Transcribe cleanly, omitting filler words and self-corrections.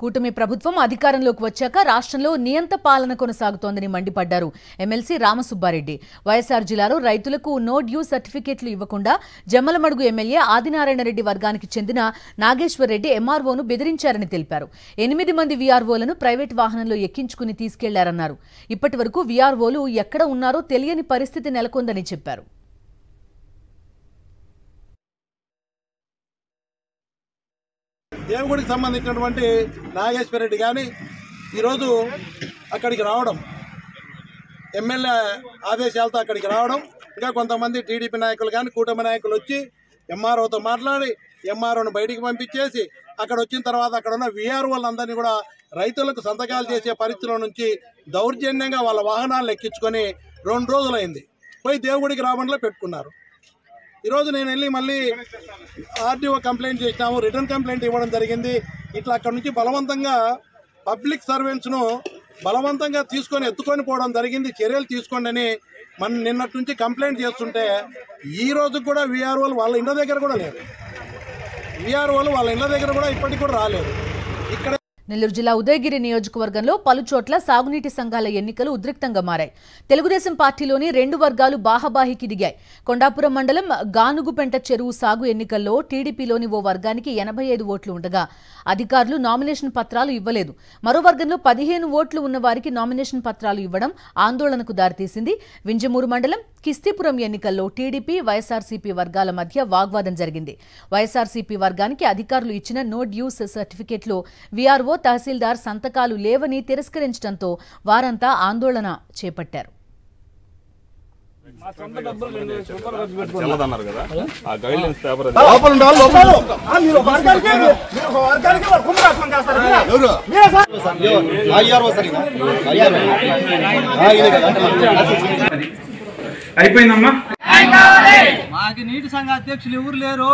కూటమి ప్రభుత్వం అధికారంలోకి వచ్చాక రాష్ట్రంలో నియంత పాలన కొనసాగుతోందని మండిపడ్డారు ఎమ్మెల్సీ రామసుబ్బారెడ్డి. వైఎస్ఆర్ జిల్లాలో రైతులకు నో డ్యూ సర్టిఫికెట్లు ఇవ్వకుండా జమ్మలమడుగు ఎమ్మెల్యే ఆదినారాయణరెడ్డి వర్గానికి చెందిన నాగేశ్వర్ రెడ్డి ఎంఆర్ఓను బెదిరించారని తెలిపారు. 8 మంది వీఆర్ఓలను ప్రైవేట్ వాహనంలో ఎక్కించుకుని తీసుకెళ్లారన్నారు. ఇప్పటి వరకు వీఆర్ఓలు ఎక్కడ ఉన్నారో తెలియని పరిస్థితి నెలకొందని చెప్పారు. దేవుడికి సంబంధించినటువంటి నాగేశ్వర రెడ్డి కానీ ఈరోజు అక్కడికి రావడం, ఎమ్మెల్యే ఆదేశాలతో అక్కడికి రావడం, ఇంకా కొంతమంది టీడీపీ నాయకులు కానీ కూటమి నాయకులు వచ్చి ఎంఆర్ఓతో మాట్లాడి ఎంఆర్ఓను బయటికి పంపించేసి అక్కడ వచ్చిన తర్వాత అక్కడ ఉన్న వీఆర్ఓలందరినీ కూడా రైతులకు సంతకాలు చేసే పరిస్థితుల నుంచి దౌర్జన్యంగా వాళ్ళ వాహనాలు ఎక్కించుకొని 2 రోజులైంది. పోయి దేవుడికి రావడంలో పెట్టుకున్నారు. ఈరోజు నేను వెళ్ళి మళ్ళీ ఆర్టీఓ కంప్లైంట్ చేసినాము, రిటర్న్ కంప్లైంట్ ఇవ్వడం జరిగింది. ఇట్లా అక్కడ నుంచి బలవంతంగా పబ్లిక్ సర్వెంట్స్ను బలవంతంగా ఎత్తుకొని పోవడం జరిగింది, చర్యలు తీసుకోండి అని నిన్నటి నుంచి కంప్లైంట్ చేస్తుంటే ఈ రోజు కూడా వీఆర్ఓలు వాళ్ళ ఇండ్ల దగ్గర కూడా లేరు. వీఆర్ఓలు వాళ్ళ ఇండ్ల దగ్గర కూడా ఇప్పటికి కూడా రాలేదు. ఇక్కడ నెల్లూరు జిల్లా ఉదయగిరి నియోజకవర్గంలో పలుచోట్ల సాగునీటి సంఘాల ఎన్నికలు ఉద్రిక్తంగా మారాయి. తెలుగుదేశం పార్టీలోని 2 వర్గాలు బాహాబాహికి దిగాయి. కొండాపురం మండలం గానుగుపెంట చెరువు సాగు ఎన్నికల్లో టీడీపీలోని ఓ వర్గానికి 85 ఓట్లు ఉండగా అధికారులు నామినేషన్ పత్రాలు ఇవ్వలేదు. మరో వర్గంలో 15 ఓట్లు ఉన్న వారికి నామినేషన్ పత్రాలు ఇవ్వడం ఆందోళనకు దారితీసింది. వింజమూరు మండలం కిస్తీపురం ఎన్నికల్లో టీడీపీ వైఎస్ఆర్సీపీ వర్గాల మధ్య వాగ్వాదం జరిగింది. వైఎస్ఆర్సీపీ వర్గానికి అధికారులు ఇచ్చిన నో డ్యూస్ సర్టిఫికెట్లు వీఆర్ఓ తహసీల్దార్ సంతకాలు లేవని తిరస్కరించడంతో వారంతా ఆందోళన చేపట్టారు. అయిపోయిందమ్మా. మాకు నీటి సంఘ అధ్యక్షులు ఎవరు లేరు.